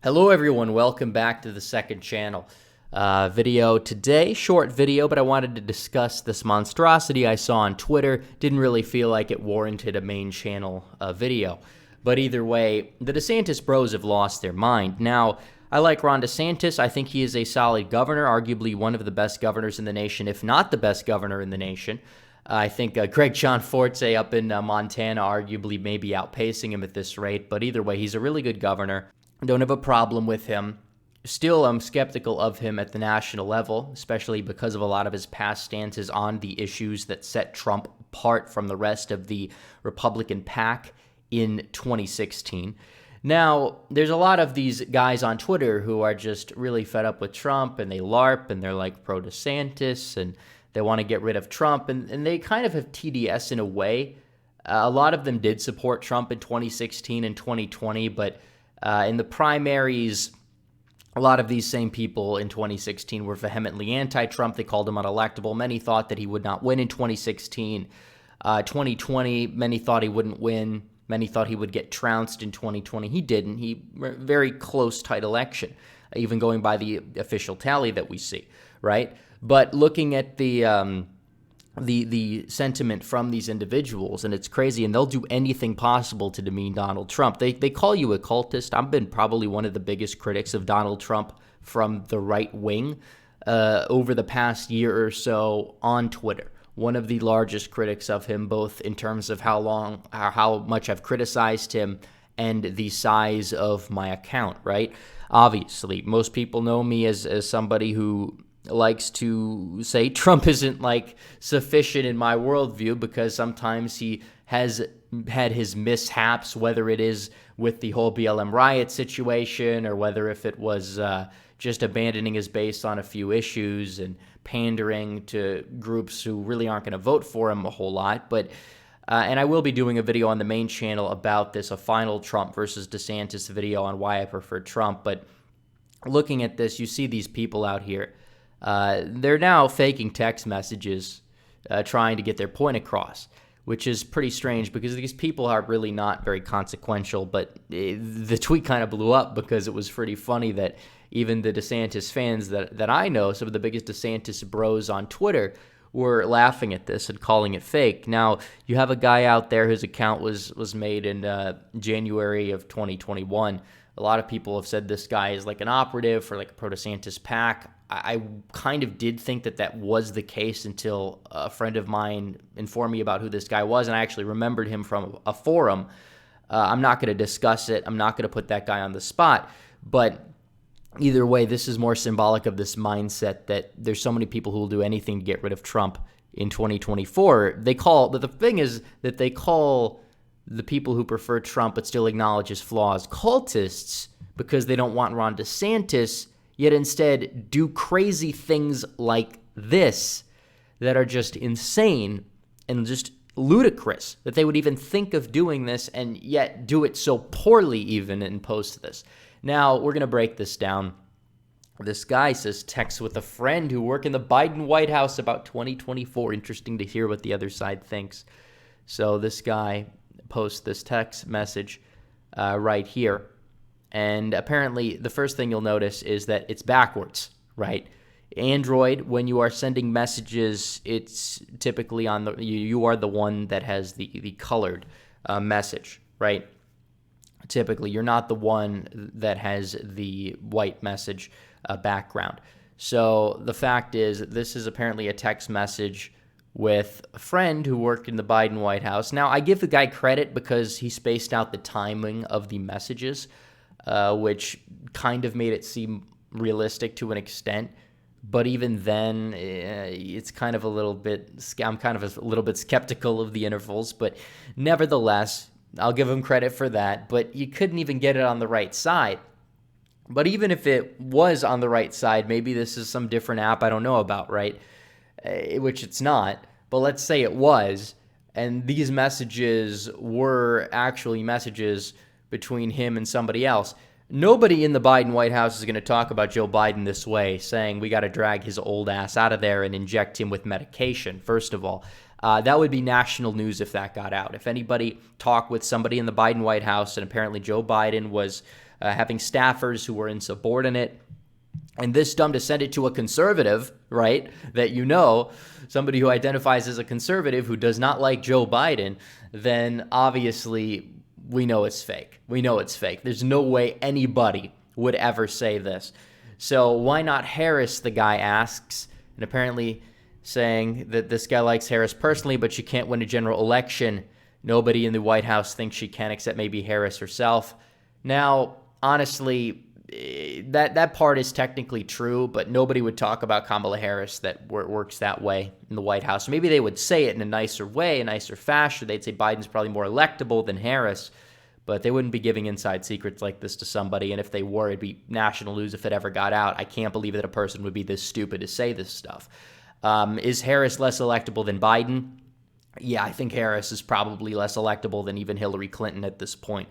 Hello everyone, welcome back to the second channel. Video today, short video, but I wanted to discuss this monstrosity I saw on Twitter. Didn't really feel like it warranted a main channel video. But either way, the DeSantis bros have lost their mind. Now, I like Ron DeSantis. I think he is a solid governor, arguably one of the best governors in the nation, if not the best governor in the nation. I think Greg John Forte up in Montana arguably may be outpacing him at this rate, but either way, he's a really good governor. Don't have a problem with him. Still, I'm skeptical of him at the national level, especially because of a lot of his past stances on the issues that set Trump apart from the rest of the Republican pack in 2016. Now, there's a lot of these guys on Twitter who are just really fed up with Trump, and they LARP, and they're like pro-DeSantis, and they want to get rid of Trump, and they kind of have TDS in a way. A lot of them did support Trump in 2016 and 2020, but in the primaries, a lot of these same people in 2016 were vehemently anti-Trump. They called him unelectable. Many thought that he would not win in 2016. 2020, many thought he wouldn't win. Many thought he would get trounced in 2020. He didn't. He very close, tight election, even going by the official tally that we see, right? But looking at the sentiment from these individuals, and it's crazy, and they'll do anything possible to demean Donald Trump. They call you a cultist. I've been probably one of the biggest critics of Donald Trump from the right wing over the past year or so on Twitter. One of the largest critics of him, both in terms of how much I've criticized him and the size of my account, right? Obviously, most people know me as somebody who likes to say Trump isn't like sufficient in my worldview, because sometimes he has had his mishaps, whether it is with the whole BLM riot situation or whether if it was just abandoning his base on a few issues and pandering to groups who really aren't going to vote for him a whole lot. But and I will be doing a video on the main channel about this, a final Trump versus DeSantis video on why I prefer Trump. But looking at this, you see these people out here. They're now faking text messages, trying to get their point across, which is pretty strange because these people are really not very consequential. But the tweet kind of blew up because it was pretty funny that even the DeSantis fans that I know, some of the biggest DeSantis bros on Twitter, were laughing at this and calling it fake. Now, you have a guy out there whose account was made in January of 2021. A lot of people have said this guy is like an operative for like a pro-DeSantis pack. I kind of did think that was the case until a friend of mine informed me about who this guy was, and I actually remembered him from a forum. I'm not going to discuss it. I'm not going to put that guy on the spot. But either way, this is more symbolic of this mindset that there's so many people who will do anything to get rid of Trump in 2024. But the thing is that they call the people who prefer Trump but still acknowledge his flaws cultists because they don't want Ron DeSantis, yet instead do crazy things like this that are just insane and just ludicrous, that they would even think of doing this and yet do it so poorly even and post this. Now, we're going to break this down. This guy says, text with a friend who work in the Biden White House about 2024. Interesting to hear what the other side thinks. So this guy posts this text message right here. And apparently, the first thing you'll notice is that it's backwards, right? Android, when you are sending messages, it's typically on you are the one that has the colored message, right? Typically, you're not the one that has the white message background. So the fact is, this is apparently a text message with a friend who worked in the Biden White House. Now, I give the guy credit because he spaced out the timing of the messages, which kind of made it seem realistic to an extent. But even then, it's kind of I'm kind of a little bit skeptical of the intervals. But nevertheless, I'll give him credit for that. But you couldn't even get it on the right side. But even if it was on the right side, maybe this is some different app I don't know about, right? Which it's not. But let's say it was, and these messages were actually messages between him and somebody else. Nobody in the Biden White House is going to talk about Joe Biden this way, saying we got to drag his old ass out of there and inject him with medication, first of all. That would be national news if that got out. If anybody talked with somebody in the Biden White House, and apparently Joe Biden was having staffers who were insubordinate. And this dumb to send it to a conservative, right, that somebody who identifies as a conservative who does not like Joe Biden, then obviously we know it's fake. We know it's fake. There's no way anybody would ever say this. So why not Harris, the guy asks, and apparently saying that this guy likes Harris personally, but she can't win a general election. Nobody in the White House thinks she can except maybe Harris herself. Now, honestly, that part is technically true, but nobody would talk about Kamala Harris that works that way in the White House. Maybe they would say it in a nicer way, a nicer fashion. They'd say Biden's probably more electable than Harris, but they wouldn't be giving inside secrets like this to somebody. And if they were, it'd be national news if it ever got out. I can't believe that a person would be this stupid to say this stuff. Is Harris less electable than Biden? Yeah, I think Harris is probably less electable than even Hillary Clinton at this point.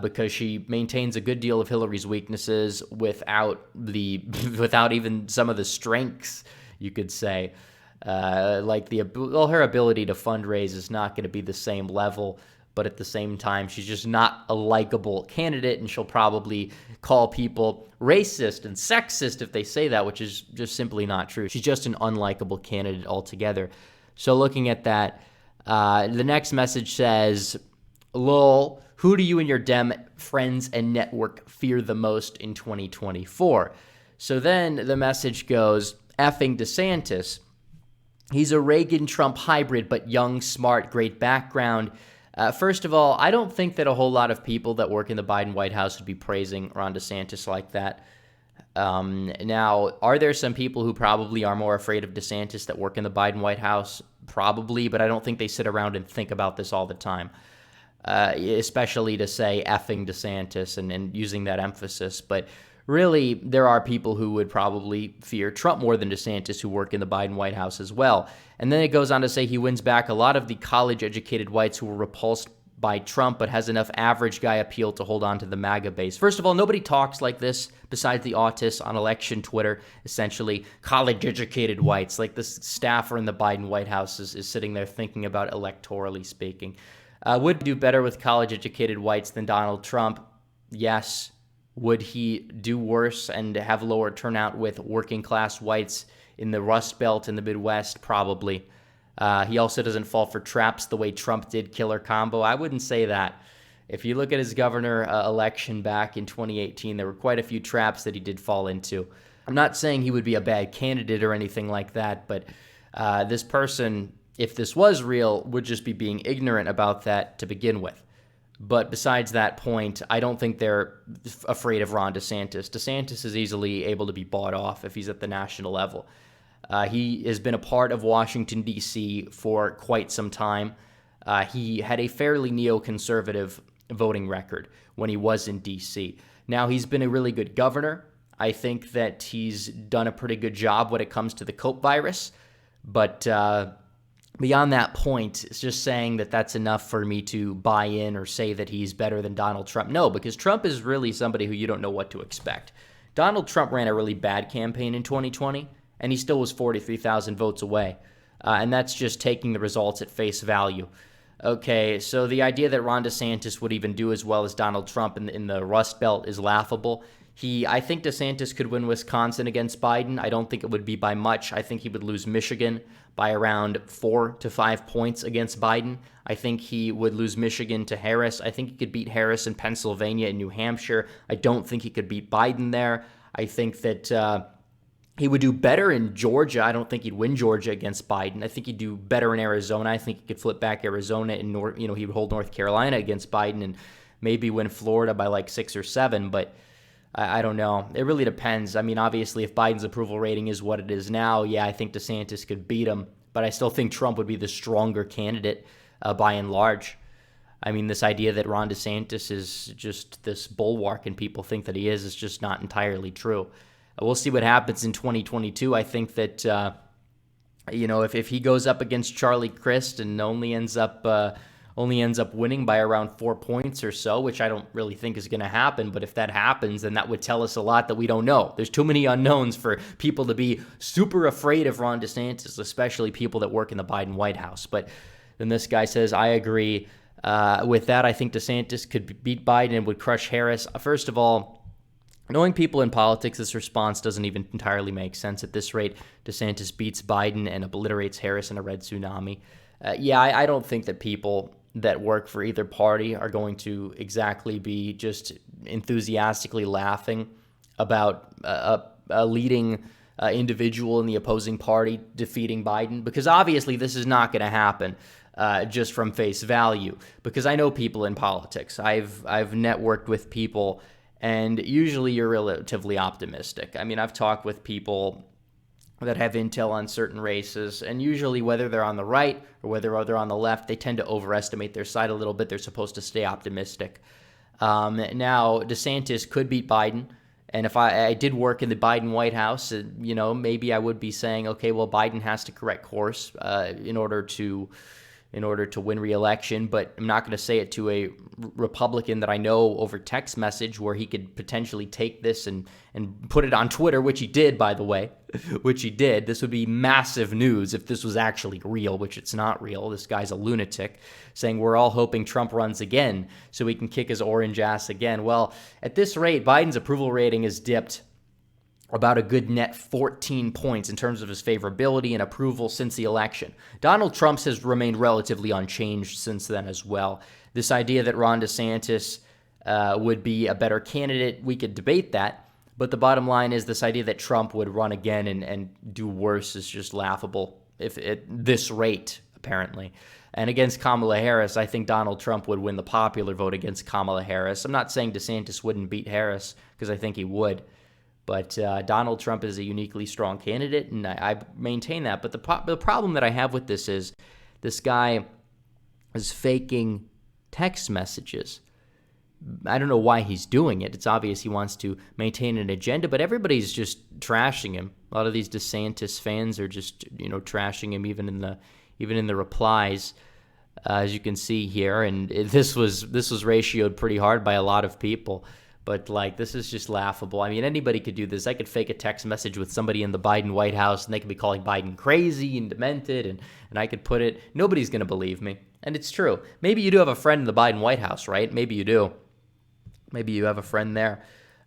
Because she maintains a good deal of Hillary's weaknesses without even some of the strengths, you could say. Her ability to fundraise is not going to be the same level, but at the same time, she's just not a likable candidate, and she'll probably call people racist and sexist if they say that, which is just simply not true. She's just an unlikable candidate altogether. So looking at that, the next message says, lol, who do you and your Dem friends and network fear the most in 2024? So then the message goes, effing DeSantis. He's a Reagan-Trump hybrid, but young, smart, great background. First of all, I don't think that a whole lot of people that work in the Biden White House would be praising Ron DeSantis like that. Now, are there some people who probably are more afraid of DeSantis that work in the Biden White House? Probably, but I don't think they sit around and think about this all the time. Especially to say effing DeSantis and using that emphasis. But really, there are people who would probably fear Trump more than DeSantis who work in the Biden White House as well. And then it goes on to say he wins back a lot of the college-educated whites who were repulsed by Trump, but has enough average guy appeal to hold on to the MAGA base. First of all, nobody talks like this besides the autists on election Twitter, essentially college-educated whites. Like this staffer in the Biden White House is sitting there thinking about electorally speaking. Would do better with college-educated whites than Donald Trump? Yes. Would he do worse and have lower turnout with working-class whites in the Rust Belt in the Midwest? Probably. He also doesn't fall for traps the way Trump did killer combo. I wouldn't say that. If you look at his governor election back in 2018, there were quite a few traps that he did fall into. I'm not saying he would be a bad candidate or anything like that, but this person, if this was real, would just be being ignorant about that to begin with. But besides that point, I don't think they're afraid of Ron DeSantis. DeSantis is easily able to be bought off if he's at the national level. He has been a part of Washington, D.C. for quite some time. He had a fairly neoconservative voting record when he was in D.C. Now, he's been a really good governor. I think that he's done a pretty good job when it comes to the COP virus. But beyond that point, it's just saying that that's enough for me to buy in or say that he's better than Donald Trump. No, because Trump is really somebody who you don't know what to expect. Donald Trump ran a really bad campaign in 2020, and he still was 43,000 votes away. And that's just taking the results at face value. Okay, so the idea that Ron DeSantis would even do as well as Donald Trump in the Rust Belt is laughable. I think DeSantis could win Wisconsin against Biden. I don't think it would be by much. I think he would lose Michigan by around 4 to 5 points against Biden. I think he would lose Michigan to Harris. I think he could beat Harris in Pennsylvania and New Hampshire. I don't think he could beat Biden there. I think that he would do better in Georgia. I don't think he'd win Georgia against Biden. I think he'd do better in Arizona. I think he could flip back Arizona and he would hold North Carolina against Biden and maybe win Florida by like 6 or 7. But I don't know. It really depends. I mean, obviously, if Biden's approval rating is what it is now, yeah, I think DeSantis could beat him. But I still think Trump would be the stronger candidate by and large. I mean, this idea that Ron DeSantis is just this bulwark and people think that he is just not entirely true. We'll see what happens in 2022. I think that, if he goes up against Charlie Crist and only ends up winning by around 4 points or so, which I don't really think is going to happen. But if that happens, then that would tell us a lot that we don't know. There's too many unknowns for people to be super afraid of Ron DeSantis, especially people that work in the Biden White House. But then this guy says, I agree. With that, I think DeSantis could beat Biden and would crush Harris. First of all, knowing people in politics, this response doesn't even entirely make sense. At this rate, DeSantis beats Biden and obliterates Harris in a red tsunami. I don't think that people that work for either party are going to exactly be just enthusiastically laughing about a leading individual in the opposing party defeating Biden, because obviously this is not going to happen just from face value, because I know people in politics. I've networked with people, and usually you're relatively optimistic. I mean, I've talked with people that have intel on certain races, and usually whether they're on the right or whether they're on the left, they tend to overestimate their side a little bit. They're supposed to stay optimistic. Now, DeSantis could beat Biden, and if I did work in the Biden White House, maybe I would be saying, okay, well, Biden has to correct course in order to win re-election, but I'm not going to say it to a Republican that I know over text message, where he could potentially take this and put it on Twitter, which he did, by the way, which he did. This would be massive news if this was actually real, which it's not real. This guy's a lunatic, saying we're all hoping Trump runs again so we can kick his orange ass again. Well, at this rate, Biden's approval rating has dipped about a good net 14 points in terms of his favorability and approval since the election. Donald Trump's has remained relatively unchanged since then as well. This idea that Ron DeSantis would be a better candidate, we could debate that, but the bottom line is this idea that Trump would run again and do worse is just laughable if at this rate, apparently. And against Kamala Harris, I think Donald Trump would win the popular vote against Kamala Harris. I'm not saying DeSantis wouldn't beat Harris, because I think he would. But Donald Trump is a uniquely strong candidate, and I maintain that. But the problem that I have with this is this guy is faking text messages. I don't know why he's doing it. It's obvious he wants to maintain an agenda, but everybody's just trashing him. A lot of these DeSantis fans are just, trashing him even in the replies, as you can see here. And this was ratioed pretty hard by a lot of people. But, this is just laughable. I mean, anybody could do this. I could fake a text message with somebody in the Biden White House, and they could be calling Biden crazy and demented, and I could put it. Nobody's going to believe me. And it's true. Maybe you do have a friend in the Biden White House, right? Maybe you do. Maybe you have a friend there.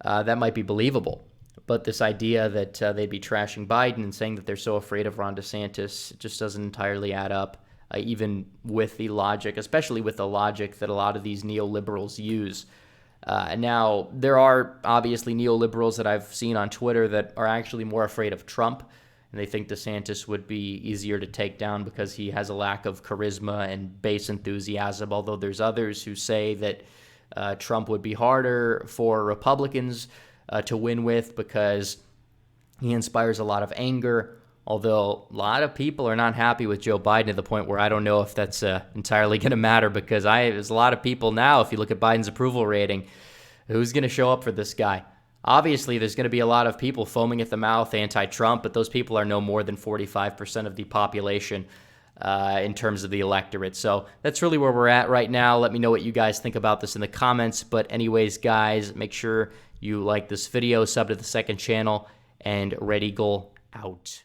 That might be believable. But this idea that they'd be trashing Biden and saying that they're so afraid of Ron DeSantis just doesn't entirely add up, even with the logic, especially with the logic that a lot of these neoliberals use. Now, there are obviously neoliberals that I've seen on Twitter that are actually more afraid of Trump, and they think DeSantis would be easier to take down because he has a lack of charisma and base enthusiasm, although there's others who say that Trump would be harder for Republicans to win with because he inspires a lot of anger, although a lot of people are not happy with Joe Biden to the point where I don't know if that's entirely going to matter, because there's a lot of people now, if you look at Biden's approval rating, who's going to show up for this guy? Obviously, there's going to be a lot of people foaming at the mouth anti-Trump, but those people are no more than 45% of the population in terms of the electorate. So that's really where we're at right now. Let me know what you guys think about this in the comments. But anyways, guys, make sure you like this video, sub to the second channel, and Red Eagle out.